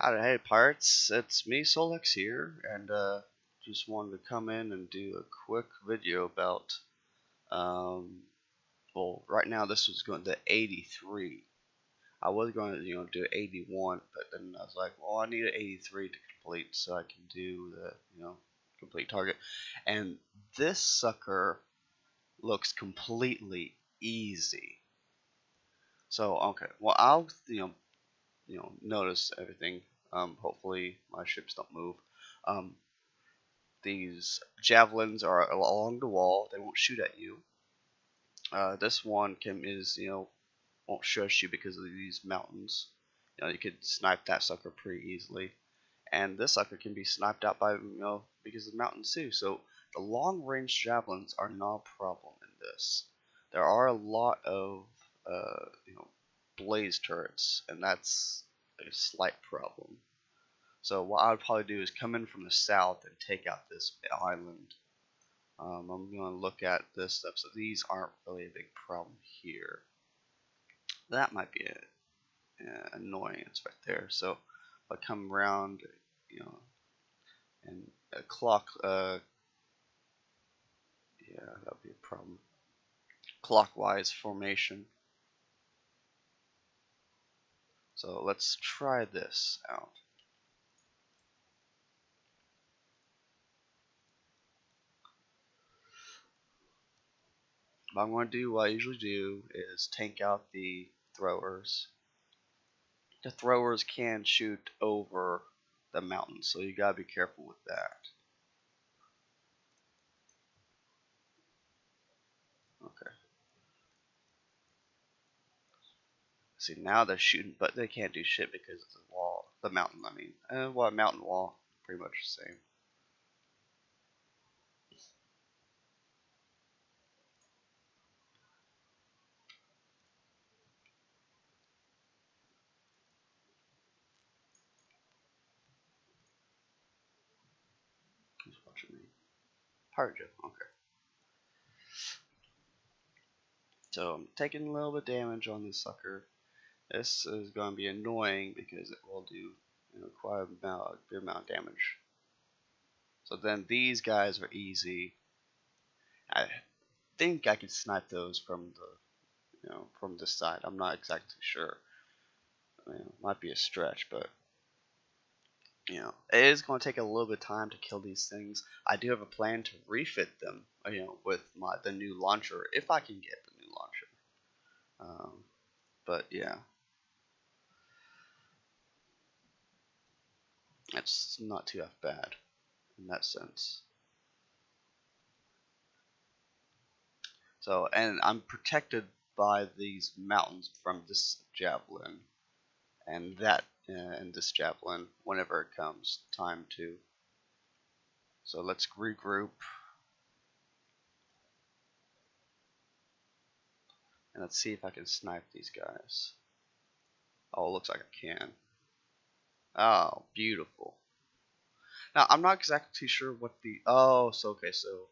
Howdy, hey pirates, it's me Solex here, and just wanted to come in and do a quick video about, well, right now this was going to 83. I was going to, do 81, but then I was like, well, I need an 83 to complete so I can do the, complete target. And this sucker looks completely easy. So, okay, well, I'll, notice everything. Hopefully my ships don't move. Um, these javelins are along the wall. They won't shoot at you. This one won't shush you because of these mountains. You could snipe that sucker pretty easily. And this sucker can be sniped out by, because of the mountains too. So the long range javelins are not a problem in this. There are a lot of, blaze turrets, and that's a slight problem. So what I would probably do is come in from the south and take out this island. I'm going to look at this stuff. So these aren't really a big problem here. That might be annoying. It's right there. So if I come around, and a clock, yeah, that would be a problem. Clockwise formation. So let's try this out. What I'm going to do, what I usually do, is tank out the throwers. The throwers can shoot over the mountain, so you gotta be careful with that. Okay. See, now they're shooting, but they can't do shit because of the wall, the mountain. I mean, well, mountain wall, pretty much the same. Who's watching me? Hydra. Okay. So I'm taking a little bit of damage on this sucker. This is going to be annoying because it will do, quite a good amount of damage. So then these guys are easy. I think I can snipe those from the, from this side. I'm not exactly sure. I mean, it might be a stretch, but it is going to take a little bit of time to kill these things. I do have a plan to refit them, with the new launcher if I can get the new launcher. But yeah, it's not too bad in that sense. So, and I'm protected by these mountains from this javelin and this javelin whenever it comes time to. So let's regroup and let's see if I can snipe these guys. Oh, it looks like I can. Oh, beautiful. Now I'm not exactly too sure what the so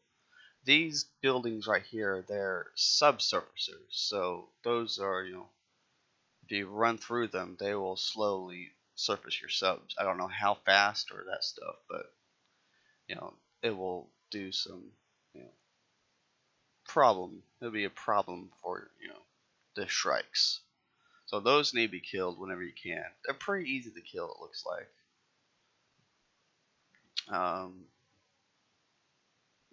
these buildings right here, they're subsurfacers. So those are, if you run through them, they will slowly surface your subs. I don't know how fast or that stuff, but it will do some, problem. It'll be a problem for, the strikes. So those need to be killed whenever you can. They're pretty easy to kill, it looks like.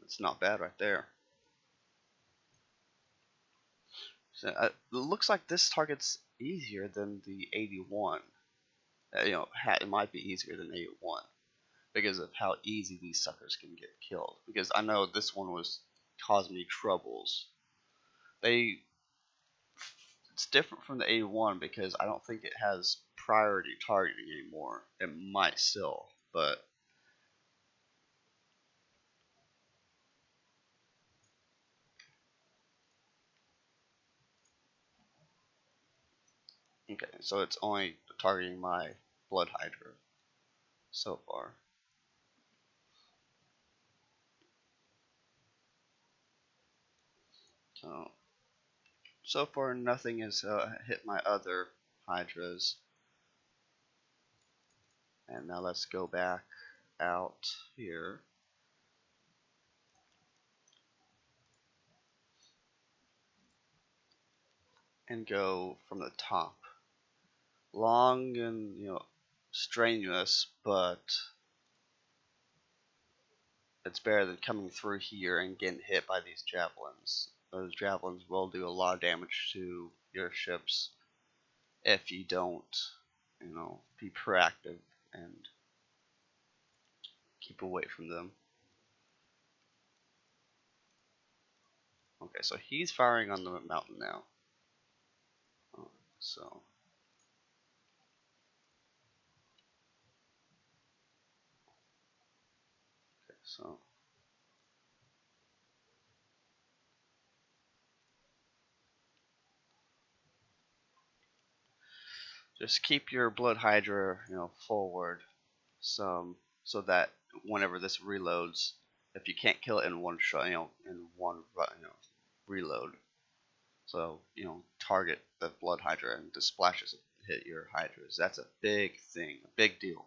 It's not bad right there. So, it looks like this target's easier than the 81. It might be easier than 81 because of how easy these suckers can get killed. Because I know this one was causing me troubles. It's different from the 81 because I don't think it has priority targeting anymore. It might still, but okay, so it's only targeting my blood Hydra so far. So far nothing has hit my other Hydras. And now let's go back out here. And go from the top. Long and, strenuous, but it's better than coming through here and getting hit by these javelins. Those javelins will do a lot of damage to your ships if you don't, be proactive and keep away from them. Okay, so he's firing on the mountain now. So okay, just keep your blood hydra, forward some, so that whenever this reloads, if you can't kill it in one shot, in one, reload. So, target the blood hydra and the splashes hit your hydras. That's a big thing, a big deal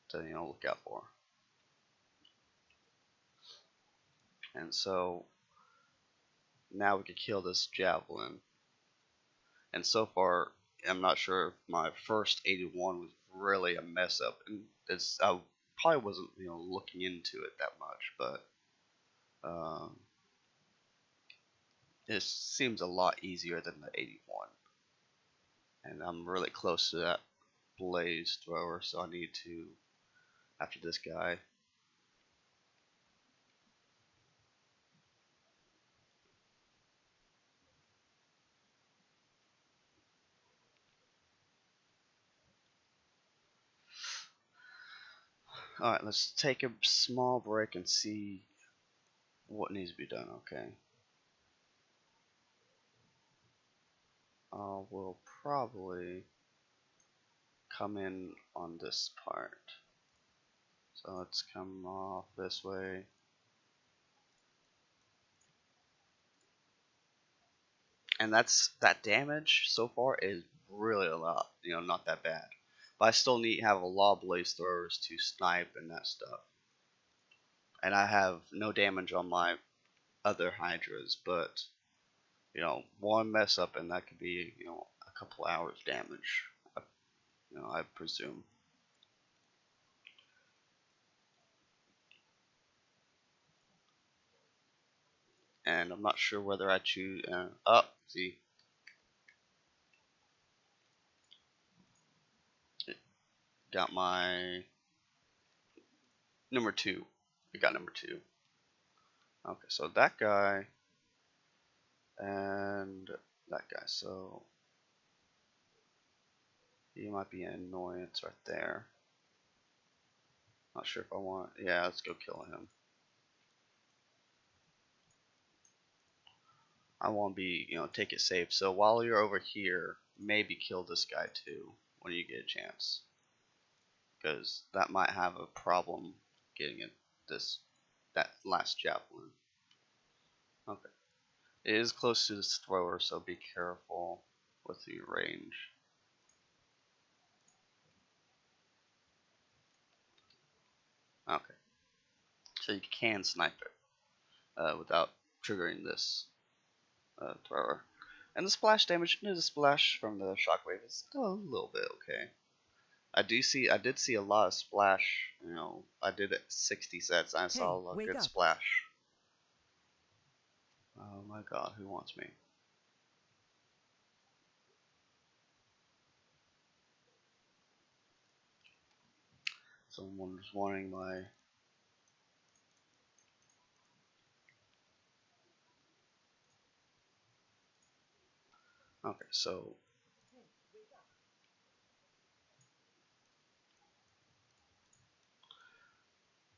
to, look out for. And so now we can kill this javelin. And so far, I'm not sure if my first 81 was really a mess up, and I probably wasn't, looking into it that much, but it seems a lot easier than the 81. And I'm really close to that blaze thrower, so I need to, after this guy. Alright, let's take a small break and see what needs to be done, okay? We'll probably come in on this part. So let's come off this way. And that damage so far is really a lot, not that bad. But I still need to have a lot of blaze throwers to snipe and that stuff. And I have no damage on my other hydras, but one mess up and that could be, a couple hours damage, I presume. And I'm not sure whether I choose, see, got my number 2. We got number 2. Okay, so that guy and that guy, so he might be an annoyance right there. Not sure if I want, yeah, let's go kill him. I want to be, take it safe. So while you're over here, maybe kill this guy too when you get a chance, because that might have a problem getting it that last javelin. Okay, it is close to this thrower, so be careful with your range. Okay, so you can snipe it without triggering this thrower. And the splash damage, the splash from the shockwave is still a little bit okay. I did see a lot of splash. I did it 60 sets. I saw a good splash. Oh my god, who wants me? Someone's wanting my. Okay, so.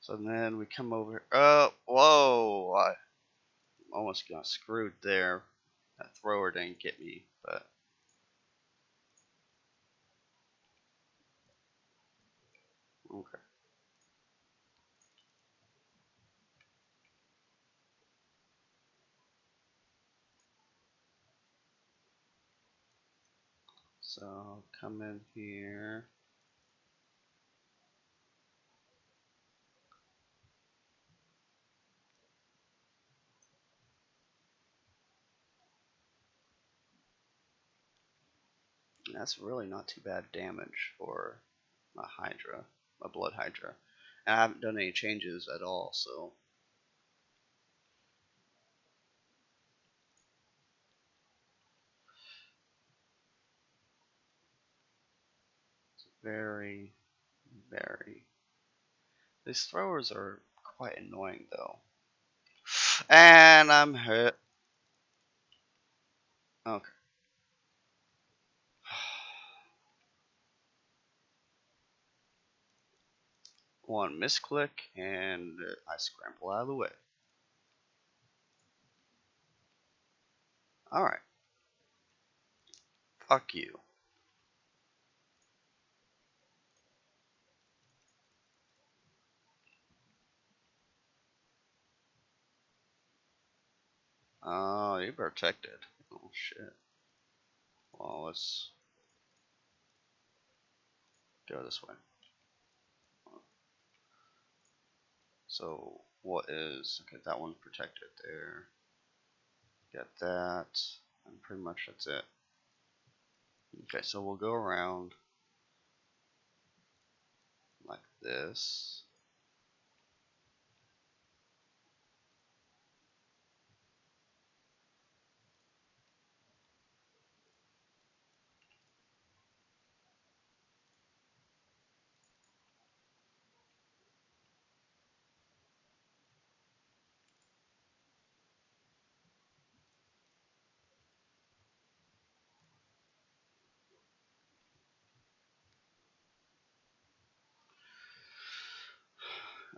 So then we come over. Whoa! I almost got screwed there. That thrower didn't get me, but. Okay. So come in here. That's really not too bad damage for my Hydra, my blood Hydra. And I haven't done any changes at all, so it's very, very. These throwers are quite annoying though. And I'm hit. Okay. One misclick and I scramble out of the way. Alright. Fuck you. Oh, you're protected. Oh shit. Well, let's go this way. So, what is... Okay, that one's protected there. Get that. And pretty much that's it. Okay, so we'll go around like this.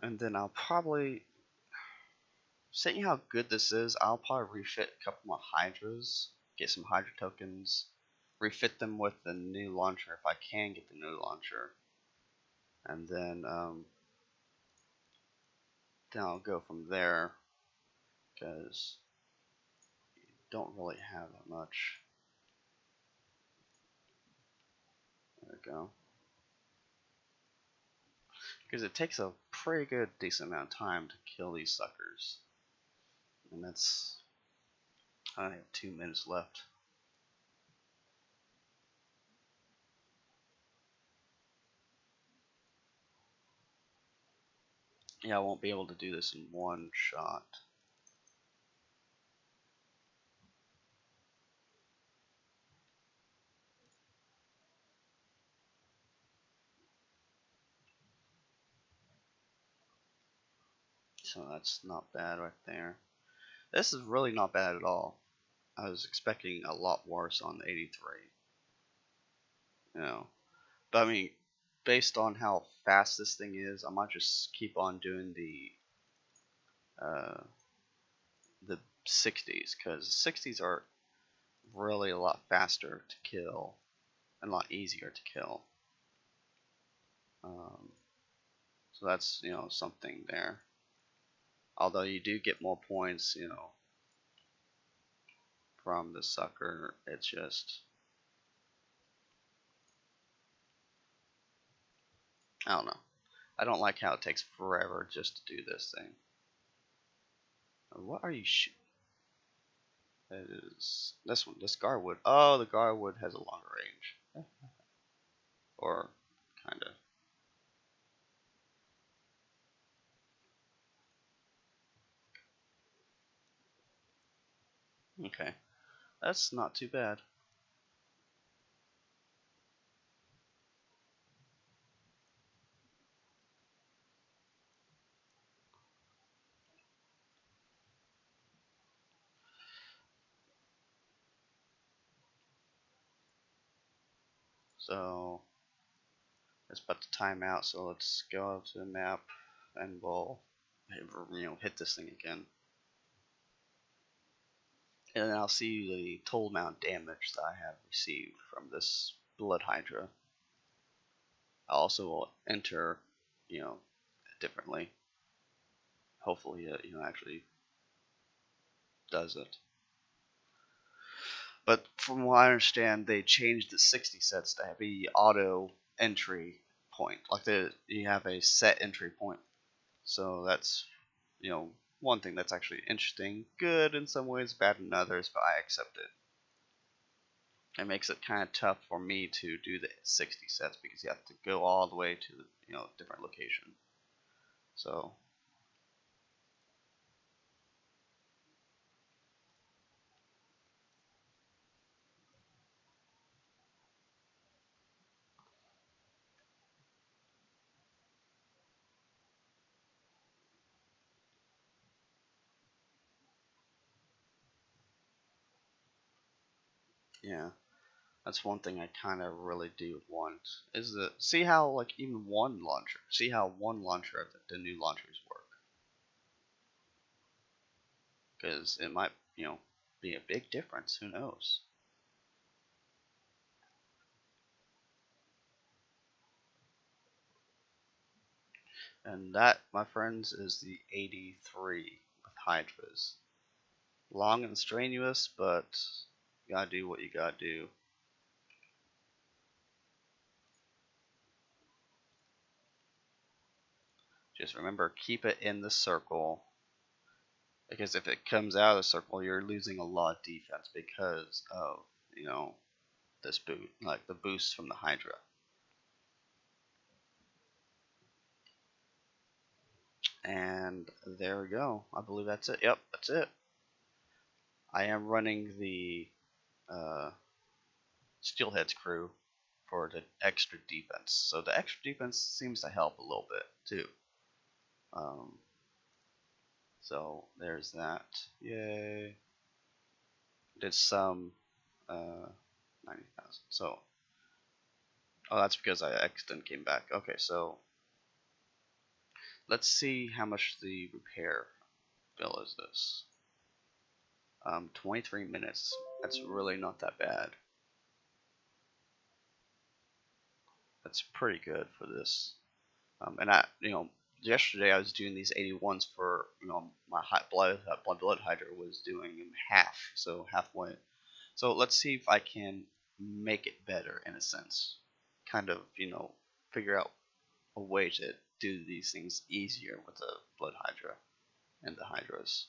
And then I'll probably... Seeing how good this is, I'll probably refit a couple more Hydras. Get some Hydra tokens. Refit them with the new launcher if I can get the new launcher. And then I'll go from there. Because you don't really have that much. There we go. Because it takes a pretty good decent amount of time to kill these suckers. And that's... I only have 2 minutes left. Yeah, I won't be able to do this in one shot. So that's not bad right there. This is really not bad at all. I was expecting a lot worse on the 83. You know. But I mean, based on how fast this thing is, I might just keep on doing the 60s, because 60s are really a lot faster to kill and a lot easier to kill. So that's, you know, something there. Although you do get more points, you know, from the sucker, it's just... I don't know. I don't like how it takes forever just to do this thing. What are you shooting? It is this one, this Garwood. Oh, the Garwood has a longer range. Or, kinda. Okay. That's not too bad. So, it's about to time out, so let's go to the map and we'll, you know, hit this thing again. And then I'll see the total amount of damage that I have received from this Blood Hydra. I also will enter, you know, differently. Hopefully it, you know, actually does it. But from what I understand, they changed the 60 sets to be auto entry point. Like you have a set entry point. So that's, you know, one thing that's actually interesting. Good in some ways, bad in others, but I accept it. it makes it kind of tough for me to do the 60 sets because you have to go all the way to the different location. So yeah, that's one thing I kind of really do want is the see how like even one launcher, see how one launcher of the new launchers work, because it might be a big difference. Who knows? And that, my friends, is the 83 with Hydras. Long and strenuous, but you gotta do what you gotta do. Just remember, keep it in the circle. Because if it comes out of the circle, you're losing a lot of defense because of, this boot, like the boost from the Hydra. And there we go. I believe that's it. Yep, that's it. I am running the Steelhead's crew for the extra defense. So the extra defense seems to help a little bit too. Um, so there's that. Yay. Did some 90,000. So, oh, that's because I accidentally came back. Okay, so let's see how much the repair bill is this. 23 minutes. That's really not that bad. That's pretty good for this. And yesterday I was doing these 81s for, my hot blood Hydra was doing half, so halfway. So let's see if I can make it better in a sense. Kind of, figure out a way to do these things easier with the Blood Hydra and the Hydras.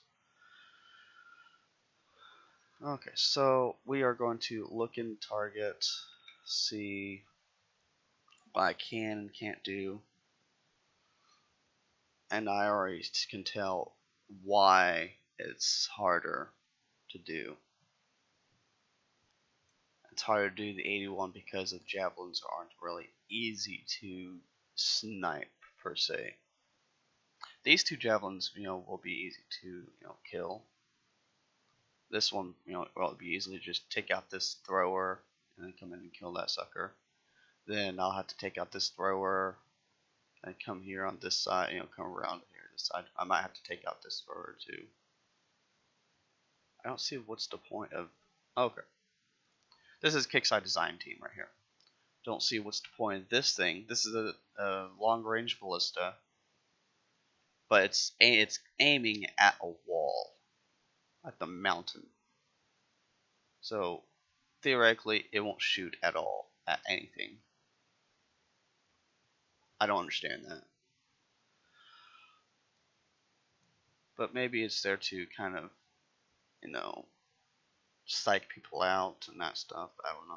Okay, so we are going to look in target, see what I can and can't do, and I already can tell why it's harder to do. It's harder to do the 81 because the javelins aren't really easy to snipe per se. These two javelins, will be easy to, kill. This one, will be easily just take out this thrower and then come in and kill that sucker. Then I'll have to take out this thrower and come here on this side, come around here this side. I might have to take out this thrower too. I don't see what's the point of. Okay, this is KIXEYE design team right here. Don't see what's the point of this thing. This is a long range ballista, but it's aiming at a wall, at the mountain. So theoretically, it won't shoot at all at anything. I don't understand that. But maybe it's there to kind of, psych people out and that stuff. I don't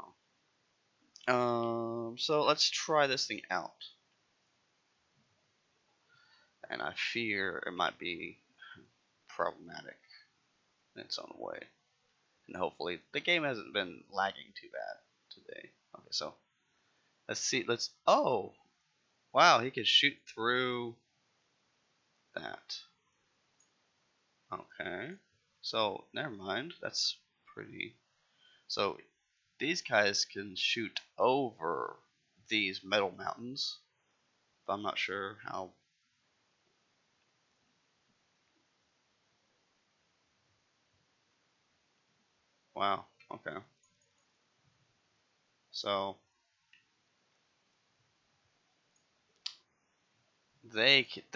know. So let's try this thing out. And I fear it might be problematic in its own way. And hopefully the game hasn't been lagging too bad today. Okay, so let's see. Oh, wow, he can shoot through that. Okay, so never mind. That's pretty. So these guys can shoot over these metal mountains. But I'm not sure how. Wow. Okay. So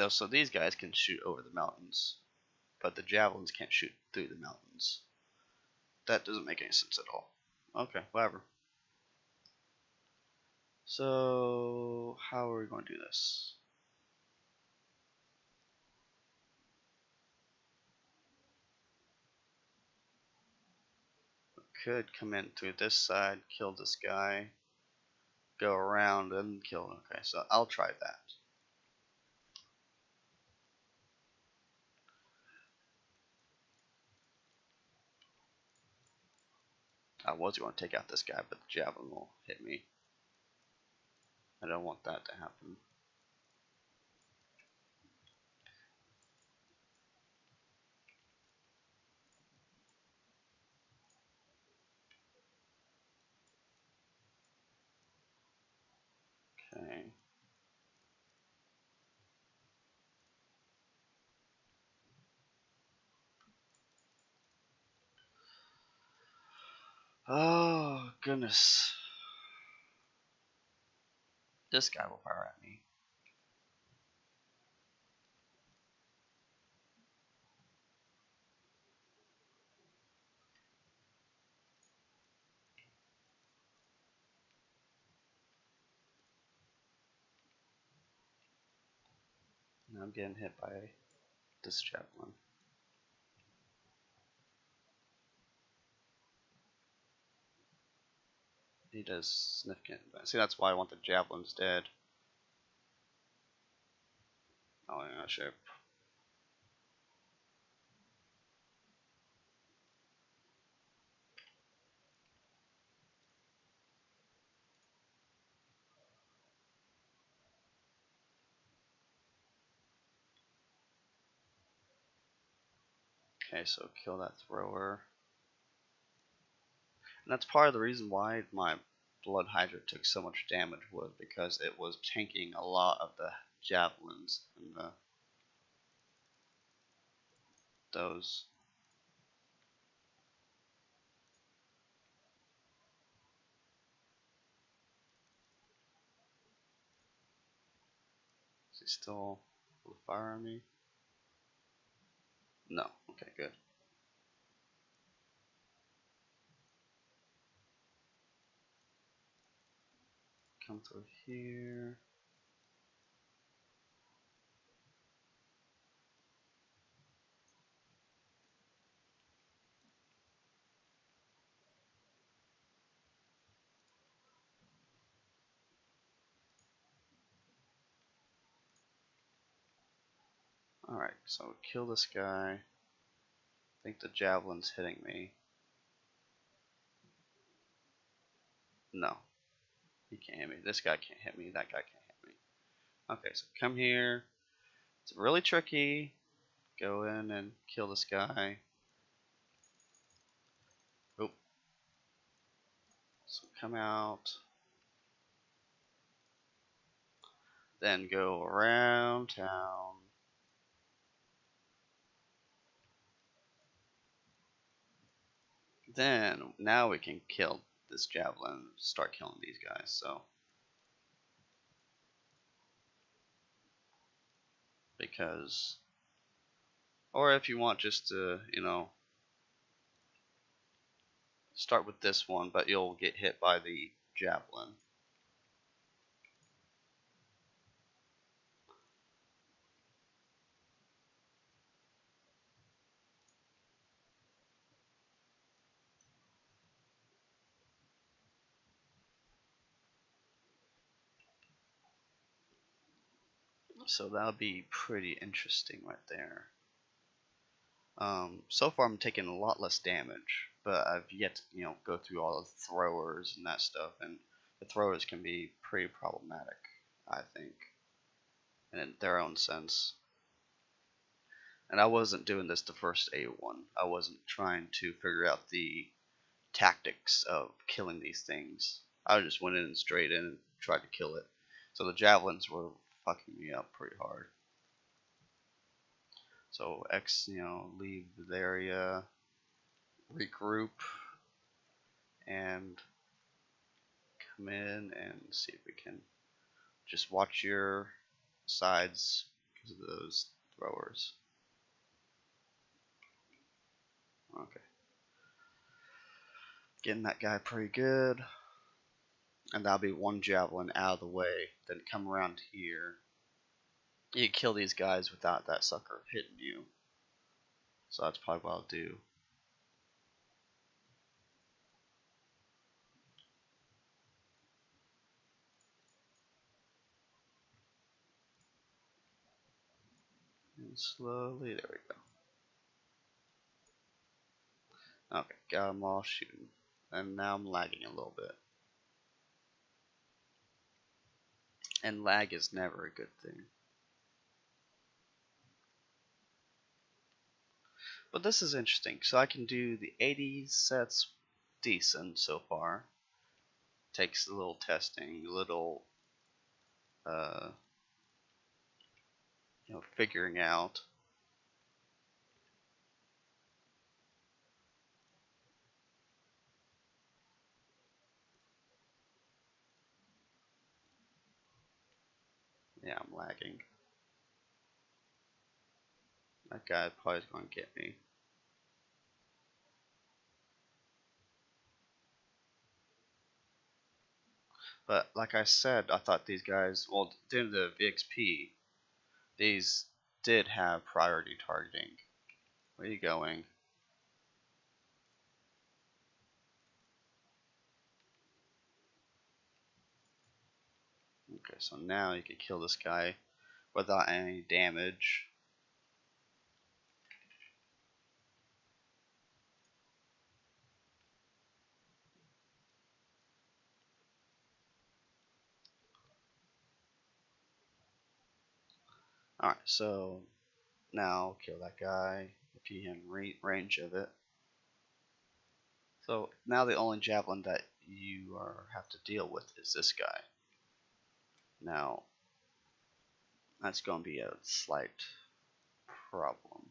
so these guys can shoot over the mountains, but the javelins can't shoot through the mountains. That doesn't make any sense at all. Okay, whatever. So how are we going to do this? could come in through this side, kill this guy, go around and kill him. Okay, so I'll try that. I was going to take out this guy, but the javelin will hit me. I don't want that to happen. Okay. Oh, goodness. This guy will fire at me. And I'm getting hit by this javelin. He does significant. See, that's why I want the javelins dead. Oh, yeah, sure. Okay, so kill that thrower. And that's part of the reason why my blood Hydra took so much damage, was because it was tanking a lot of the javelins and those. Is he still will fire on me? No. Okay, good. Come through here. Alright, so kill this guy. I think the javelin's hitting me. No. He can't hit me. This guy can't hit me. That guy can't hit me. Okay, so come here. It's really tricky. Go in and kill this guy. Oop. So come out. Then go around town. Then, now we can kill this javelin. Start killing these guys, so. Because. Or if you want just to, start with this one, but you'll get hit by the javelin. So that'll be pretty interesting right there. So far I'm taking a lot less damage, but I've yet to, go through all the throwers and that stuff, and the throwers can be pretty problematic, I think, in their own sense. And I wasn't doing this the first A1. I wasn't trying to figure out the tactics of killing these things. I just went in straight in and tried to kill it. So the javelins were fucking me up pretty hard. So X, leave the area, regroup, and come in and see if we can just watch your sides because of those throwers. Okay. Getting that guy pretty good. And that'll be one javelin out of the way. Then come around here. You kill these guys without that sucker hitting you. So that's probably what I'll do. slowly. There we go. Okay, got them all shooting. And now I'm lagging a little bit. And lag is never a good thing. But this is interesting. So I can do the 80 sets decent so far. Takes a little testing, a little figuring out. Yeah, I'm lagging. That guy probably is going to get me. But like I said, I thought these guys, well, during the VXP, these did have priority targeting. Where are you going? Okay, so now you can kill this guy without any damage. Alright, so now kill that guy if he's in range of it. So now the only javelin that you have to deal with is this guy. Now, that's going to be a slight problem,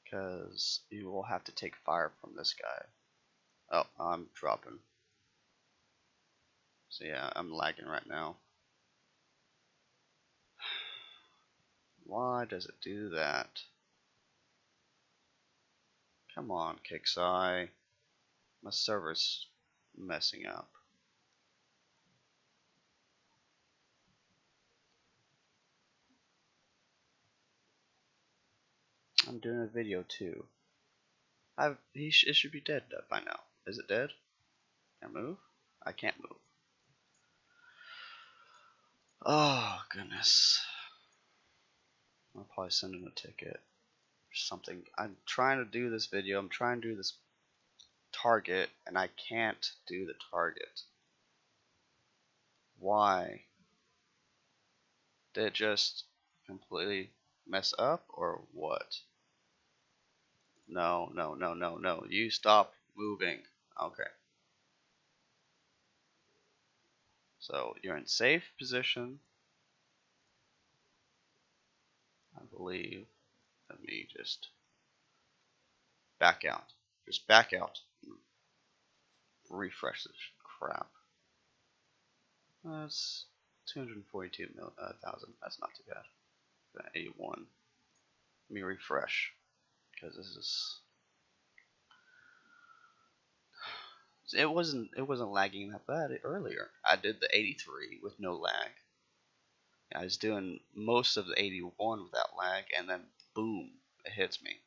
because you will have to take fire from this guy. Oh, I'm dropping. So yeah, I'm lagging right now. Why does it do that? Come on, KIXEYE. My server's messing up. I'm doing a video too. It should be dead by now. Is it dead? Can I move? I can't move. Oh goodness. I'll probably send him a ticket or something. I'm trying to do this video. I'm trying to do this target, and I can't do the target. Why? Did it just completely mess up or what? No, no, no, no, no. You stop moving. Okay. So you're in safe position, I believe. Let me just back out. Just back out. Refresh this crap. That's 242,000. That's not too bad. 81. Let me refresh, because this is. It wasn't lagging that bad earlier. I did the 83 with no lag. I was doing most of the 81 without lag, and then boom, it hits me.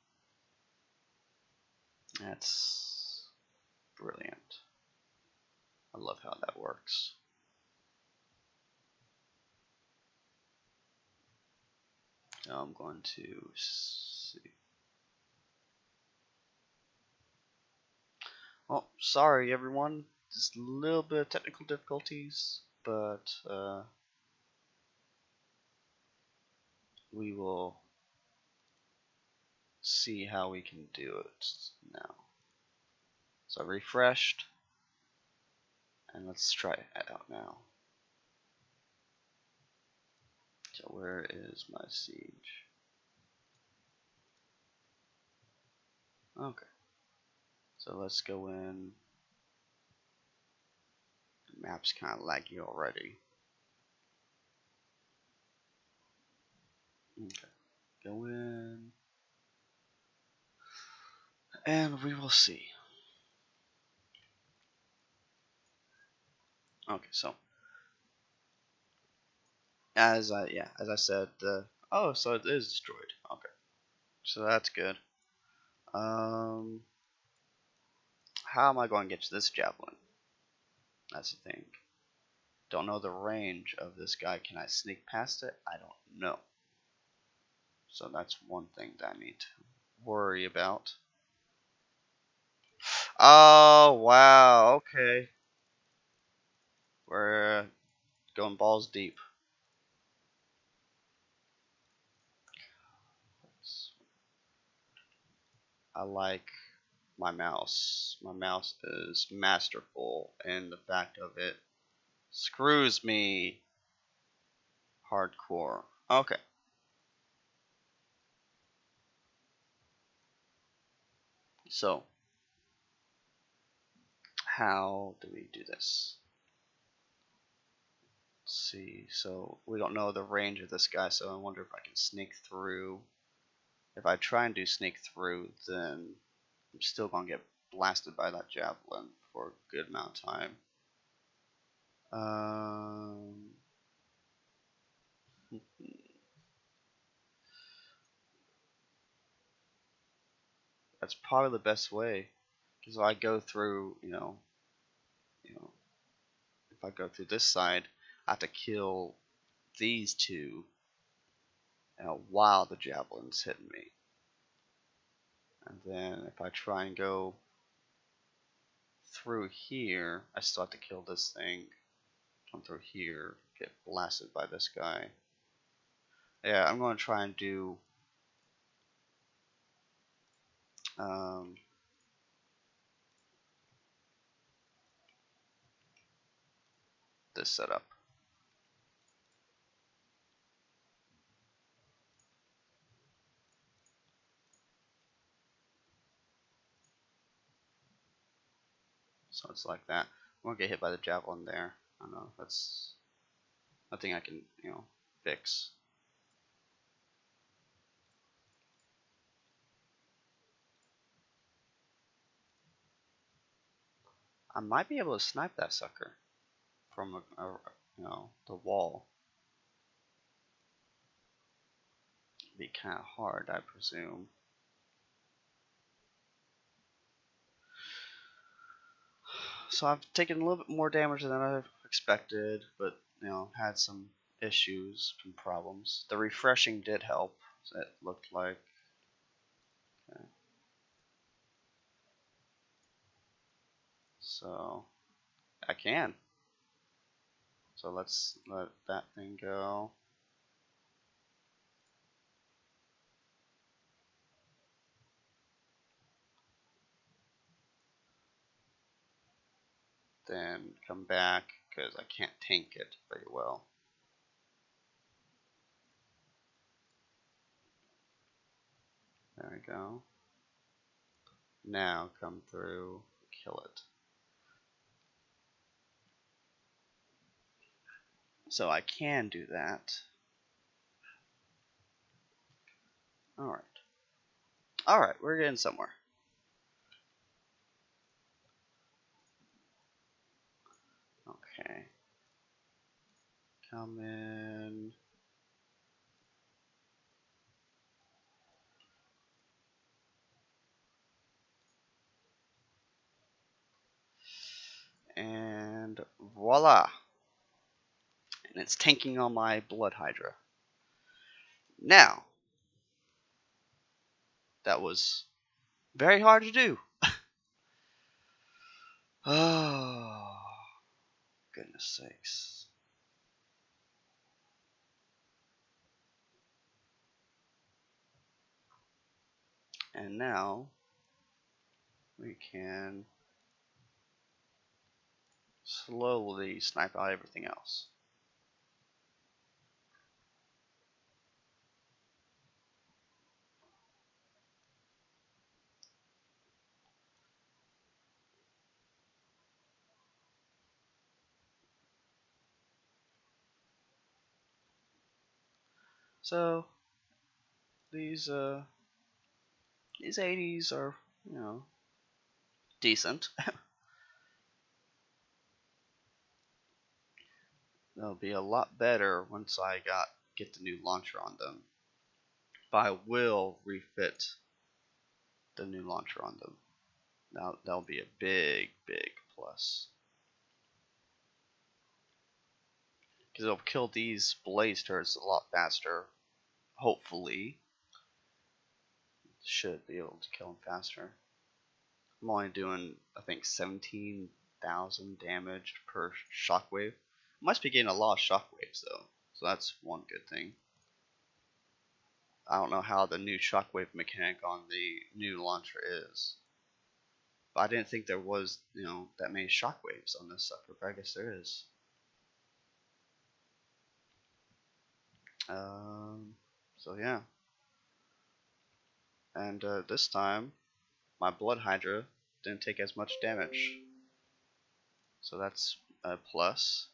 That's brilliant. I love how that works. Now I'm going to see. Well, sorry everyone, just a little bit of technical difficulties, but we will see how we can do it now. So I refreshed, and let's try it out now. So where is my siege? Okay. So let's go in. The map's kind of laggy already. Okay. Go in. And we will see. Okay, so as I said, so it is destroyed. Okay. So that's good. How am I going to get to this javelin? That's the thing. Don't know the range of this guy. Can I sneak past it? I don't know. So that's one thing that I need to worry about. Oh, wow, okay. We're going balls deep. I like my mouse. My mouse is masterful, and the fact of it screws me hardcore. Okay. So, how do we do this? Let's see. So, we don't know the range of this guy, so I wonder if I can sneak through. If I try and do sneak through, then I'm still going to get blasted by that javelin for a good amount of time. That's probably the best way, because if I go through, if I go through this side, I have to kill these two while the javelin's hitting me. And then if I try and go through here, I still have to kill this thing. Come through here, get blasted by this guy. Yeah, I'm going to try and do this setup. So it's like that. I'm going to get hit by the javelin there. I don't know, that's nothing I can, fix. I might be able to snipe that sucker from the wall. It'd be kind of hard, I presume. So I've taken a little bit more damage than I expected, but had some issues, some problems. The refreshing did help. It looked like. Okay. So I can. So let's let that thing go. Then come back because I can't tank it very well. There we go. Now come through, kill it. So I can do that. Alright. Alright, we're getting somewhere. Okay. Come in. And voila. And it's tanking on my blood Hydra. Now, that was very hard to do. Oh, goodness sakes. And now we can slowly snipe out everything else. So these 80s are, decent. They'll be a lot better once I get the new launcher on them. But I will refit the new launcher on them. Now that'll be a big plus. Because it'll kill these blaze turrets a lot faster, hopefully. should be able to kill him faster. I'm only doing, I think, 17,000 damage per shockwave. Must be getting a lot of shockwaves though, so that's one good thing. I don't know how the new shockwave mechanic on the new launcher is, but I didn't think there was, that many shockwaves on this sucker, but I guess there is. So yeah, and this time my blood Hydra didn't take as much damage, so that's a plus.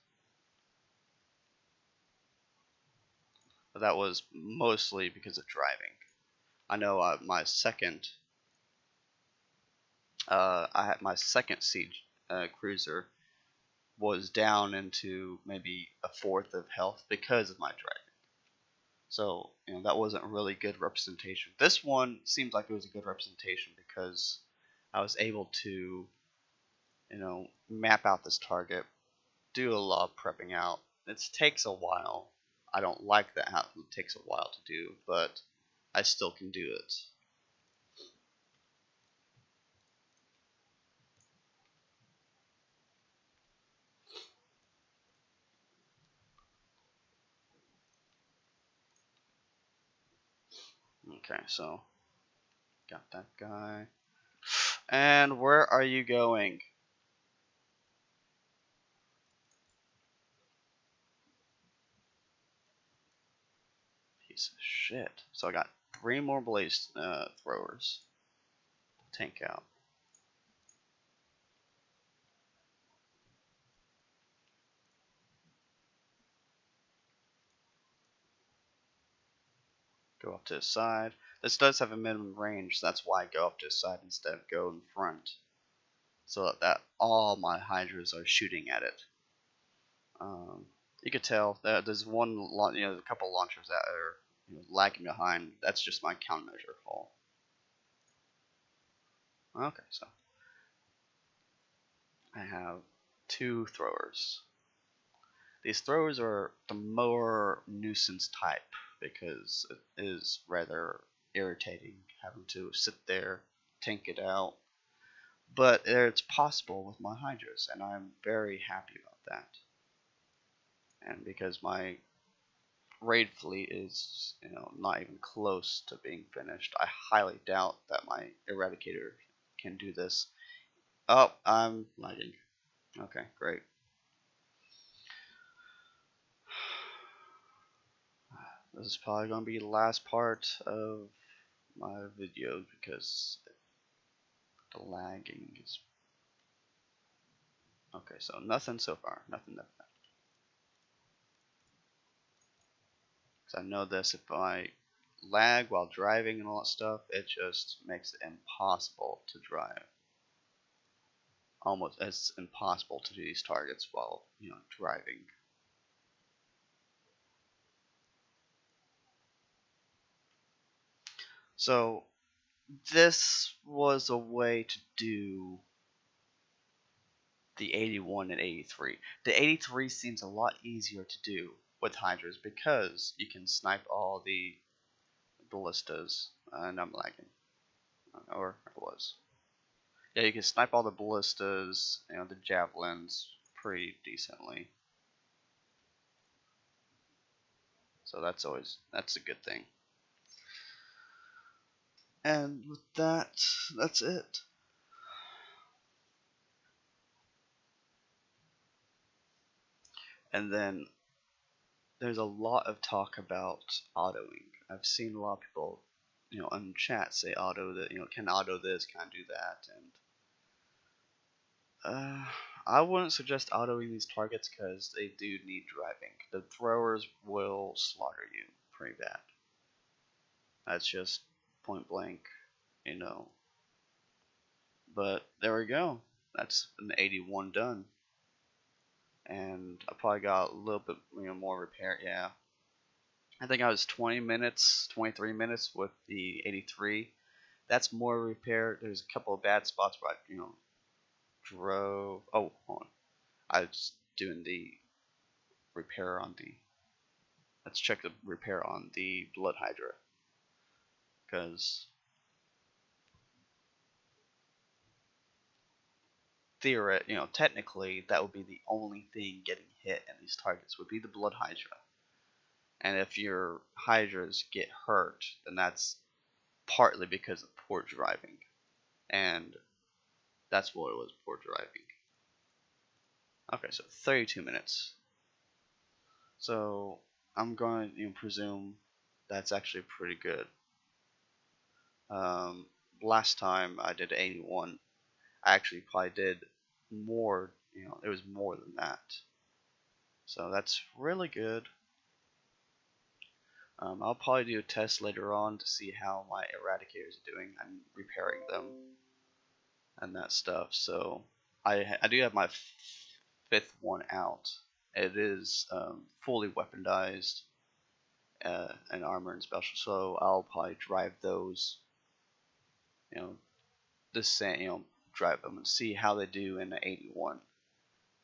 But that was mostly because of driving. I know my second, I had my second siege cruiser was down into maybe a fourth of health because of my driving. So that wasn't really good representation. This one seems like it was a good representation because I was able to map out this target, do a lot of prepping out. It takes a while. I don't like that how it takes a while to do, but I still can do it. Okay, so got that guy. And where are you going? Piece of shit. So I got 3 more blaze throwers. Tank out. Go up to the side. This does have a minimum range, so that's why I go up to the side instead of go in front. So that all my Hydras are shooting at it. You could tell that there's a couple launchers that are lagging behind. That's just my countermeasure hole. Okay, so I have 2 throwers. These throwers are the more nuisance type because it is rather irritating having to sit there, tank it out. But it's possible with my Hydras, and I'm very happy about that. And because my raid fleet is not even close to being finished, I highly doubt that my Eradicator can do this. Oh, I'm lagging. Okay, great. This is probably going to be the last part of my video because the lagging is... Okay, so nothing so far. Nothing that bad. Because I know this, if I lag while driving and all that stuff, it just makes it impossible to drive. Almost it's impossible to do these targets while driving. So this was a way to do the 81 and 83. The 83 seems a lot easier to do with Hydras because you can snipe all the ballistas, and I'm lagging, or I was. Yeah, you can snipe all the ballistas, the javelins pretty decently. So that's a good thing. And with that, that's it. And then there's a lot of talk about autoing. I've seen a lot of people, on chat say auto that, can auto this, can do that, and I wouldn't suggest autoing these targets because they do need driving. The throwers will slaughter you pretty bad. That's just point blank, But there we go. That's an 81 done. And I probably got a little bit more repair. Yeah, I think I was 20 minutes, 23 minutes with the 83. That's more repair. There's a couple of bad spots where I, drove. Oh, hold on. I was doing the repair on the. Let's check the repair on the Blood Hydra. Because technically that would be the only thing getting hit in these targets would be the blood Hydra. And if your Hydras get hurt, then that's partly because of poor driving. And that's what it was, poor driving. Okay, so 32 minutes. So I'm going to presume that's actually pretty good. Last time I did 81, I actually probably did more, it was more than that. So that's really good. I'll probably do a test later on to see how my eradicators are doing. I'm repairing them and that stuff. So I do have my fifth one out. It is fully weaponized and armor and special. So I'll probably drive those, the same, drive them and see how they do in the 81.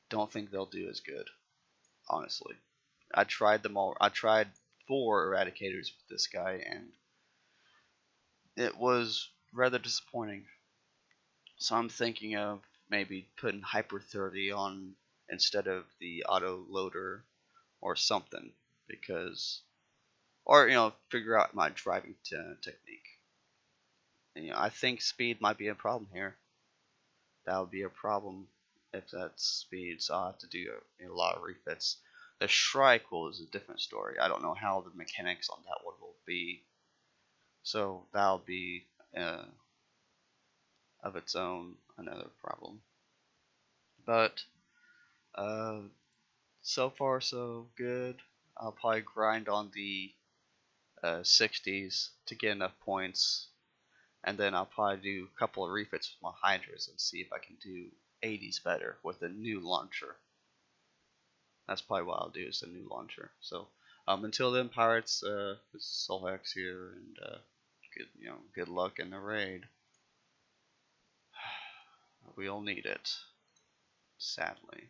Don't think they'll do as good, honestly. I tried them all. I tried 4 eradicators with this guy, and it was rather disappointing. So I'm thinking of maybe putting Hyper 30 on instead of the auto loader or something, because, or figure out my driving technique. And, I think speed might be a problem here. That would be a problem if that's speed, so I'll have to do a lot of refits. The Shrike is a different story. I don't know how the mechanics on that one will be, so that'll be of its own another problem. But so far so good. I'll probably grind on the 60s to get enough points, and then I'll probably do a couple of refits with my Hydras and see if I can do 80s better with a new launcher. That's probably what I'll do, is a new launcher. So until then, pirates, this is Solhex here, and good luck in the raid. We'll need it, sadly.